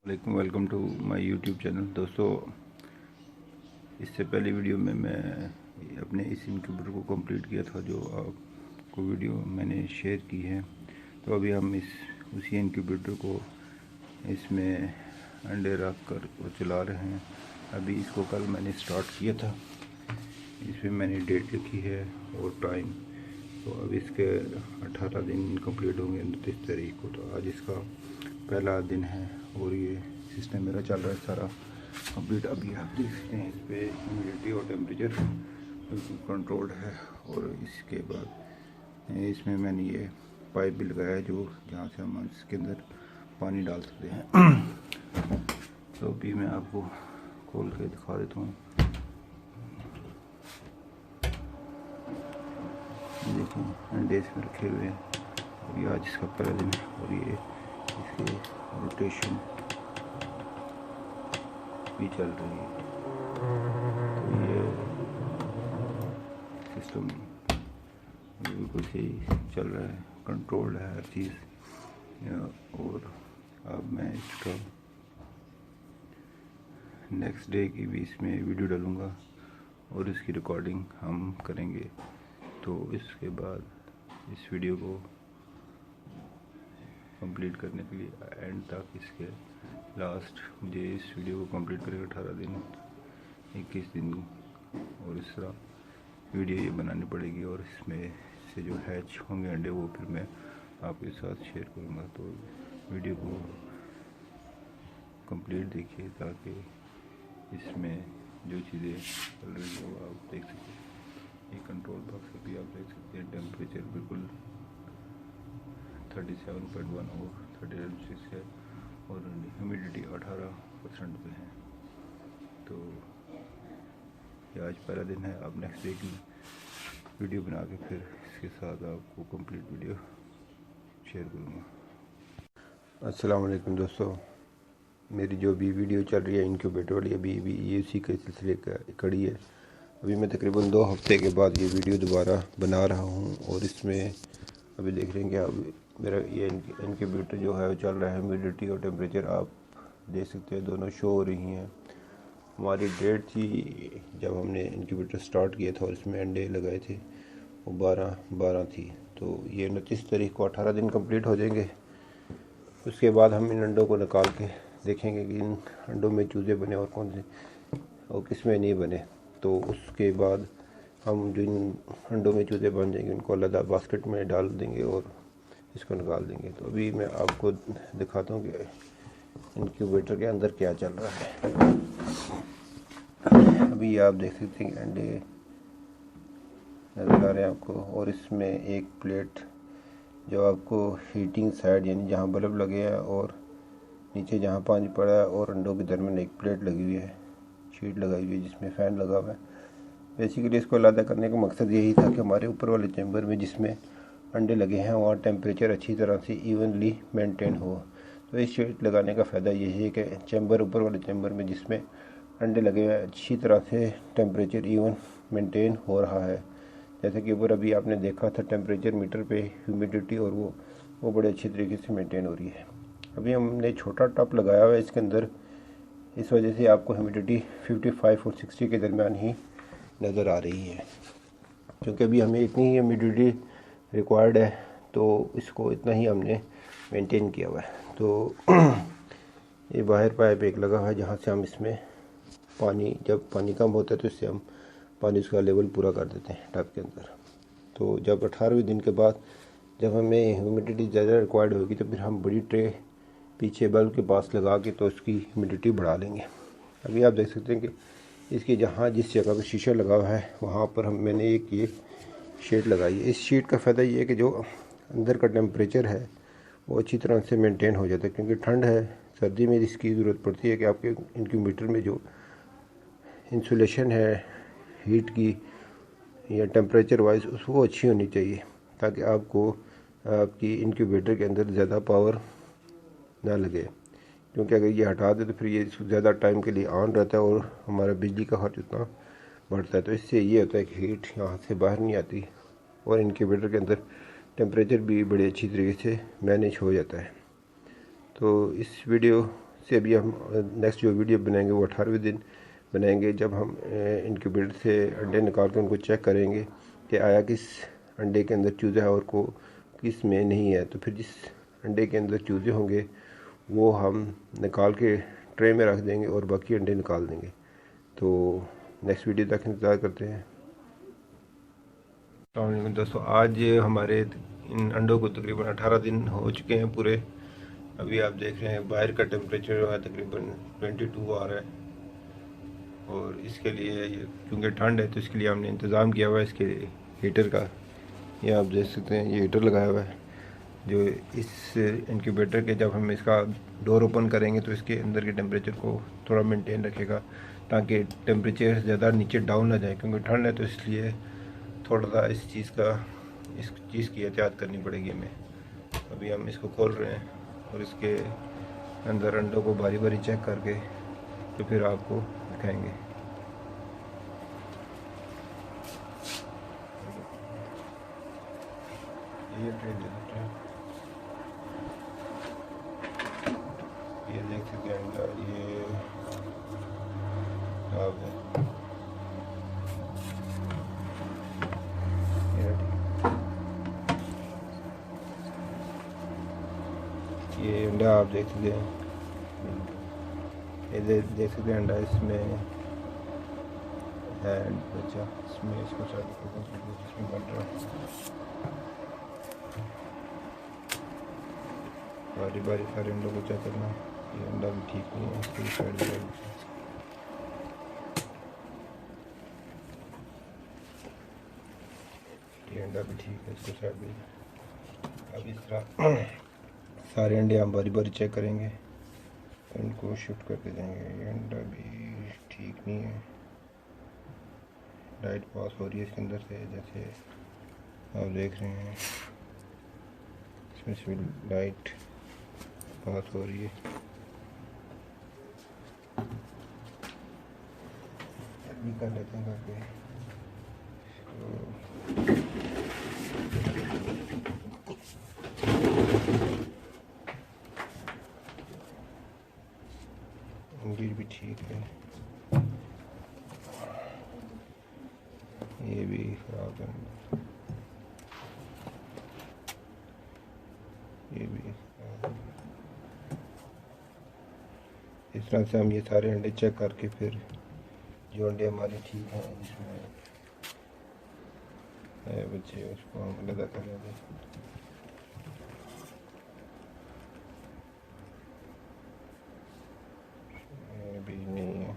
Welcome to my YouTube channel. दोस्तों, इससे पहले वीडियो में मैं अपने इस इनक्यूबेटर को कंप्लीट किया था, जो आपको वीडियो मैंने शेयर की है। तो अभी हम उसी इनक्यूबेटर को इसमें अंडे रख कर वो चला रहे हैं। अभी इसको कल मैंने स्टार्ट किया था। इसमें मैंने डेट लिखी है और टाइम। तो अब इसके 18 दिन कंप्लीट होंगे 29 तारीख को। तो आज इसका पहला दिन है और ये सिस्टम मेरा चल रहा है सारा कंप्लीट। अभी आप देख सकते हैं इस पर ह्यूमिडिटी और टेम्परेचर बिल्कुल कंट्रोल्ड है। और इसके बाद इसमें मैंने ये पाइप भी लगाया है, जो जहाँ से हम इसके अंदर पानी डाल सकते हैं। तो अभी मैं आपको खोल के दिखा देता हूँ। देखें, अंडे इसमें रखे हुए हैं। अभी आज इसका पहला दिन है और ये इसकी रोटेशन भी चल रही है। तो ये सिस्टम बिल्कुल सही चल रहा है, कंट्रोल्ड है हर चीज़। और अब मैं इसका नेक्स्ट डे की भी इसमें वीडियो डालूँगा और इसकी रिकॉर्डिंग हम करेंगे। तो इसके बाद इस वीडियो को कंप्लीट करने के लिए एंड तक इसके लास्ट मुझे इस वीडियो को कंप्लीट करेगा 18 दिन 21 दिन, और इस तरह वीडियो ये बनानी पड़ेगी। और इसमें से जो हैच होंगे अंडे वो फिर मैं आपके साथ शेयर करूँगा। तो वीडियो को कंप्लीट देखिए ताकि इसमें जो चीज़ें चल रही हैं वो आप देख सकें। ये कंट्रोल बॉक्स भी आप देख सकते हैं। टेम्परेचर बिल्कुल 37.1 और 36 है और ह्यूमिडिटी 18% पे है। तो ये आज पहला दिन है। अब नेक्स्ट डे की वीडियो बना के फिर इसके साथ आपको कंप्लीट वीडियो शेयर करूँगा। अस्सलाम वालेकुम दोस्तों, मेरी जो भी वीडियो चल रही है इनक्यूबेटर वाली, अभी ये उसी के सिलसिले का कड़ी है। अभी मैं तकरीबन 2 हफ्ते के बाद ये वीडियो दोबारा बना रहा हूँ और इसमें अभी देख रहे हैं कि अब मेरा ये इनक्यूबेटर जो है वो चल रहा है। ह्यूमिडिटी और टेम्परेचर आप देख सकते हैं, दोनों शो हो रही हैं। हमारी डेट थी जब हमने इनक्यूबेटर स्टार्ट किया था और इसमें अंडे लगाए थे वो 12 थी। तो ये 29 तारीख को 18 दिन कंप्लीट हो जाएंगे। उसके बाद हम इन अंडों को निकाल के देखेंगे कि इन अंडों में चूज़े बने और कौन से और किस में नहीं बने। तो उसके बाद हम जो इन अंडों में चूज़े बन जाएंगे उनको अलग बास्केट में डाल देंगे और इसको निकाल देंगे। तो अभी मैं आपको दिखाता हूँ कि इनक्यूबेटर के अंदर क्या चल रहा है। अभी आप देख सकते हैं अंडे नज़र आ रहे हैं आपको, और इसमें एक प्लेट जो आपको हीटिंग साइड यानी जहाँ बल्ब लगे हैं और नीचे जहाँ पानी पड़ा है और अंडों के दरमियान एक प्लेट लगी हुई है, शीट लगाई हुई है जिसमें फ़ैन लगा हुआ है। बेसिकली इसको अलग करने का मकसद यही था कि हमारे ऊपर वाले चैम्बर में जिसमें अंडे लगे हैं वहाँ टेम्परेचर अच्छी तरह से इवनली मेंटेन हो। तो इस शीट लगाने का फ़ायदा यही है कि चैम्बर ऊपर वाले चैम्बर में जिसमें अंडे लगे हुए हैं अच्छी तरह से टेम्परेचर इवन मेंटेन हो रहा है। जैसे कि ऊपर अभी आपने देखा था टेम्परेचर मीटर पे ह्यूमिडिटी और वो बड़े अच्छे तरीके से मेंटेन हो रही है। अभी हमने छोटा टप लगाया हुआ है इसके अंदर, इस वजह से आपको ह्यूमिडिटी 55 और 60 के दरमियान ही नज़र आ रही है। क्योंकि अभी हमें इतनी ही ह्यूमिडिटी रिक्वायर्ड है तो इसको इतना ही हमने मेंटेन किया हुआ है। तो ये बाहर पाइप एक लगा हुआ है जहाँ से हम इसमें पानी, जब पानी कम होता है तो इससे हम पानी उसका लेवल पूरा कर देते हैं टब के अंदर। तो जब 18वें दिन के बाद जब हमें ह्यूमिडिटी ज़्यादा रिक्वायर्ड होगी तो फिर हम बड़ी ट्रे पीछे बल्ब के पास लगा के तो उसकी ह्यूमिडिटी बढ़ा लेंगे। अभी आप देख सकते हैं कि इसकी जहाँ जिस जगह पर शीशा लगा हुआ है वहाँ पर मैंने एक ये शीट लगाई है। इस शीट का फ़ायदा ये है कि जो अंदर का टेम्परेचर है वो अच्छी तरह से मेंटेन हो जाता है। क्योंकि ठंड है, सर्दी में इसकी ज़रूरत पड़ती है कि आपके इनक्यूबेटर में जो इंसुलेशन है हीट की या टेम्परेचर वाइज वो अच्छी होनी चाहिए, ताकि आपकी इनक्यूबेटर के अंदर ज़्यादा पावर ना लगे। क्योंकि अगर ये हटा दे तो फिर ये ज़्यादा टाइम के लिए ऑन रहता है और हमारा बिजली का खर्च उतना बढ़ता है। तो इससे ये होता है कि हीट यहाँ से बाहर नहीं आती और इनक्यूबेटर के अंदर टेम्परेचर भी बड़ी अच्छी तरीके से मैनेज हो जाता है। तो इस वीडियो इससे अभी हम नेक्स्ट जो वीडियो बनाएंगे वो 18वें दिन बनाएंगे, जब हम इनक्यूबेटर से अंडे निकाल कर उनको चेक करेंगे कि आया किस अंडे के अंदर चूज़ा है और को किस में नहीं है। तो फिर जिस अंडे के अंदर चूज़े होंगे वो हम निकाल के ट्रे में रख देंगे और बाकी अंडे निकाल देंगे। तो नेक्स्ट वीडियो तक इंतज़ार करते हैं। अस्सलाम दोस्तों, आज हमारे इन अंडों को तकरीबन 18 दिन हो चुके हैं पूरे। अभी आप देख रहे हैं बाहर का टेम्परेचर जो है तकरीबन 22 आ रहा है, और इसके लिए क्योंकि ठंड है तो इसके लिए हमने इंतज़ाम किया हुआ है इसके हीटर का। ये आप देख सकते हैं, ये हीटर लगाया हुआ है जो इस इंक्यूबेटर के जब हम इसका डोर ओपन करेंगे तो इसके अंदर के टेम्परेचर को थोड़ा मेंटेन रखेगा, ताकि टेम्परेचर ज़्यादा नीचे डाउन ना जाए, क्योंकि ठंड है तो इसलिए थोड़ा सा इस चीज़ की एहतियात करनी पड़ेगी हमें। अभी हम इसको खोल रहे हैं और इसके अंदर अंडों को बारी बारी चेक करके तो फिर आपको दिखाएंगे। ये देख सकते हैं अंडा, ये अंडा आप देख सकते हैं, ये देख सकते हैं अंडा इसमें है बच्चा, इसमें इसको इसमें बन रहा है। बारी बारी सारे अंडों को चेक करना। ये अंडा भी ठीक नहीं है, इसकी साइड ये अंडा भी ठीक है, इसको साइड में। अब इस तरह सारे अंडे हम बारी बारी चेक करेंगे, इनको शिफ्ट करके देंगे। ये अंडा भी ठीक नहीं है, लाइट पास हो रही है इसके अंदर से, जैसे आप देख रहे हैं इसमें से लाइट पास हो रही है। अभी कर लेते हैं करके अंजीर भी ठीक है, ये भी खराब है, ये भी। इस तरह से हम ये सारे अंडे चेक करके फिर जो अंडे हमारे ठीक हैं इसमें है बच्चे, उसको हम लगा करेंगे। भी नहीं है,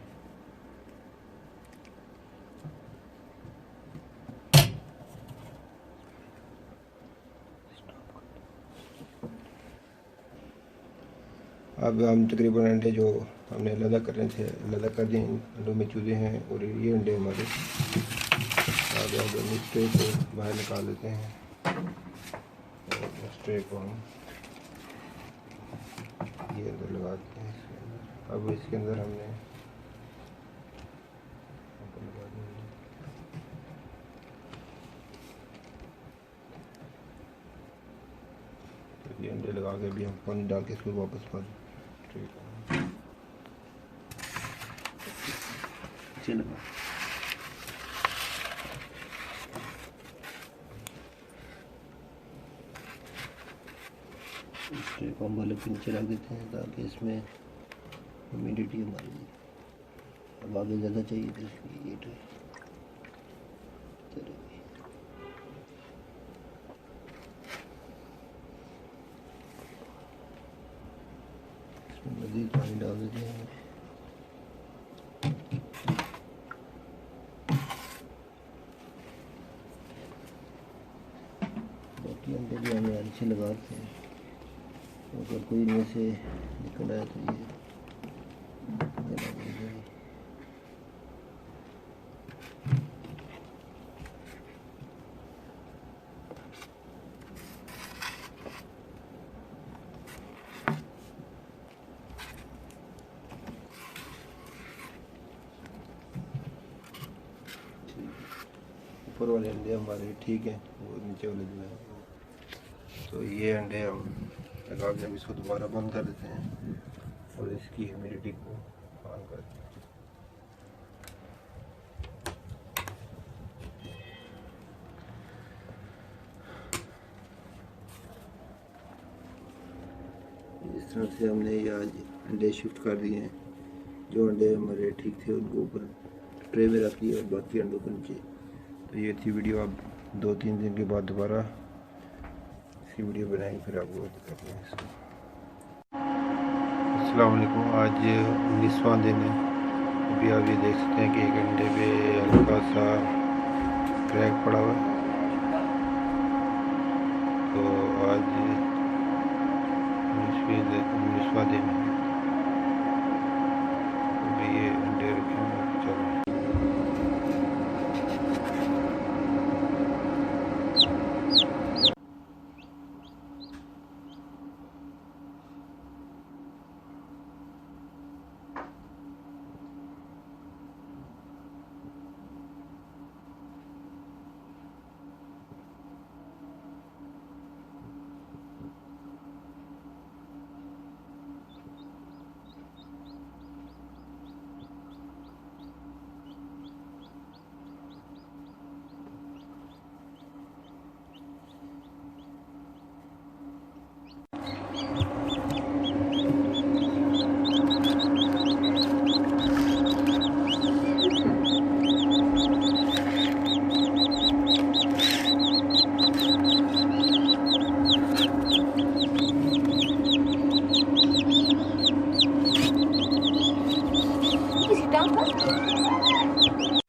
अब हम तकरीबन अंडे जो हमने अलग करने थे अलग कर दिए, अंडों में चूजे हैं और ये अंडे हमारे। अब इस ट्रे को बाहर निकाल लेते हैं और इस ट्रे को हम ये अंदर लगाते हैं इसके अंदर। अब इसके अंदर हमने ये अंडे लगा के भी हम पानी डाल के इसको वापस पर चलो। इस ट्रे को हम बल्ब के नीचे रख देते हैं ताकि इसमें ह्यूमिडिटी हमारी, अब आगे ज़्यादा चाहिए तो इसलिए ये ट्रे इसमें मज़ीद पानी डाल देते हैं। बाकी अंडे भी हमें अच्छे लगाते हैं, अगर कोई इनमें से निकल आया तो ये जला देंगे। ऊपर वाले अंडे हमारे ठीक हैं, वो नीचे वाले जो है। तो ये अंडे हम लगा के हम इसको दोबारा बंद कर देते हैं। और इसकी ह्यूमिडिटी को ऑन कर दें। इस तरह से हमने ये आज अंडे शिफ्ट कर दिए हैं। जो अंडे हमारे ठीक थे उनको ऊपर ट्रे में रख दिया और बाकी अंडों को नीचे। तो ये थी वीडियो। अब 2-3 दिन के बाद दोबारा इसकी वीडियो बनाएंगे, फिर आपको करते हैं इसको। अस्सलाम वालेकुम। आज 19वां दिन है। अभी आप ये देख सकते हैं कि एक अंडे पे हल्का सा क्रैक पड़ा हुआ है। तो आज 19वां दिन है। अभी ये अंडे रखे हुए चलो।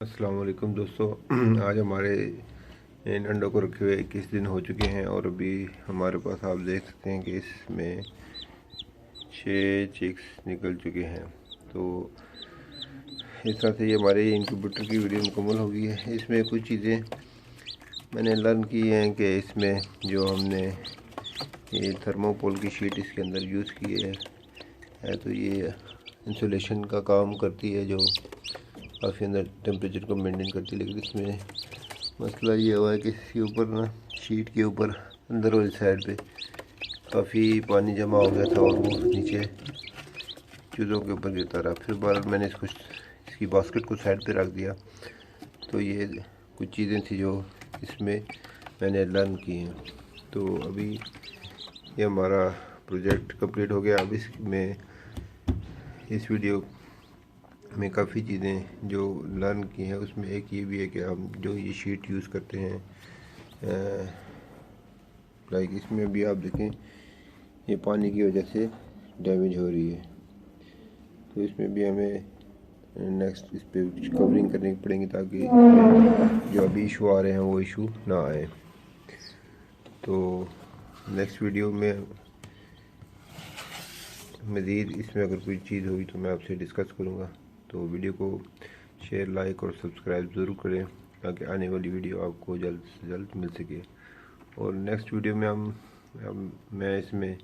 अस्सलाम वालेकुम दोस्तों। आज हमारे इन अंडों को रखे हुए 21 दिन हो चुके हैं और अभी हमारे पास आप देख सकते हैं कि इसमें 6 चिक्स निकल चुके हैं। तो इस तरह से ये हमारे इंक्यूबेटर की वीडियो मुकम्मल हो गई है। इसमें कुछ चीज़ें मैंने लर्न की हैं कि इसमें जो हमने ये थर्मोकोल की शीट इसके अंदर यूज़ की है तो ये इंसुलेशन का काम करती है, जो काफ़ी अंदर टेम्परेचर को मेंटेन करती है। लेकिन इसमें मसला ये हुआ है कि इसके ऊपर ना, शीट के ऊपर अंदर वाली साइड पे काफ़ी पानी जमा हो गया था और वो नीचे चूज़ों के ऊपर गिरता रहा। फिर बाद मैंने इसकी बास्केट को साइड पे रख दिया। तो ये कुछ चीज़ें थी जो इसमें मैंने लर्न की हैं। तो अभी ये हमारा प्रोजेक्ट कंप्लीट हो गया। अब इसमें इस वीडियो में काफ़ी चीज़ें जो लर्न की हैं उसमें एक ये भी है कि हम जो ये शीट यूज़ करते हैं, लाइक इसमें भी आप देखें ये पानी की वजह से डैमेज हो रही है। तो इसमें भी हमें नेक्स्ट इस पर कवरिंग करनी पड़ेगी ताकि जो अभी इशू आ रहे हैं वो इशू ना आए। तो नेक्स्ट वीडियो में मज़ीद इसमें अगर कोई चीज़ हुई तो मैं आपसे डिस्कस करूँगा। तो वीडियो को शेयर, लाइक और सब्सक्राइब ज़रूर करें ताकि आने वाली वीडियो आपको जल्द से जल्द मिल सके। और नेक्स्ट वीडियो में मैं इसमें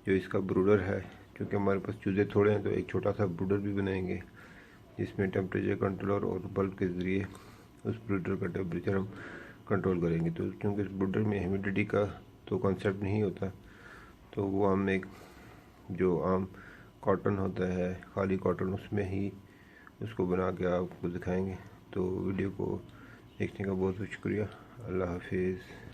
जो इसका ब्रूडर है, क्योंकि हमारे पास चूज़े थोड़े हैं, तो एक छोटा सा ब्रूडर भी बनाएंगे जिसमें टेम्परेचर कंट्रोलर और बल्ब के ज़रिए उस ब्रूडर का टेम्परेचर हम कंट्रोल करेंगे। तो क्योंकि इस ब्रूडर में ह्यूमिडिटी का तो कॉन्सेप्ट नहीं होता, तो वो हम एक जो आम कॉटन होता है, खाली कॉटन, उसमें ही उसको बना के आपको दिखाएंगे। तो वीडियो को देखने का बहुत बहुत शुक्रिया। अल्लाह हाफिज़।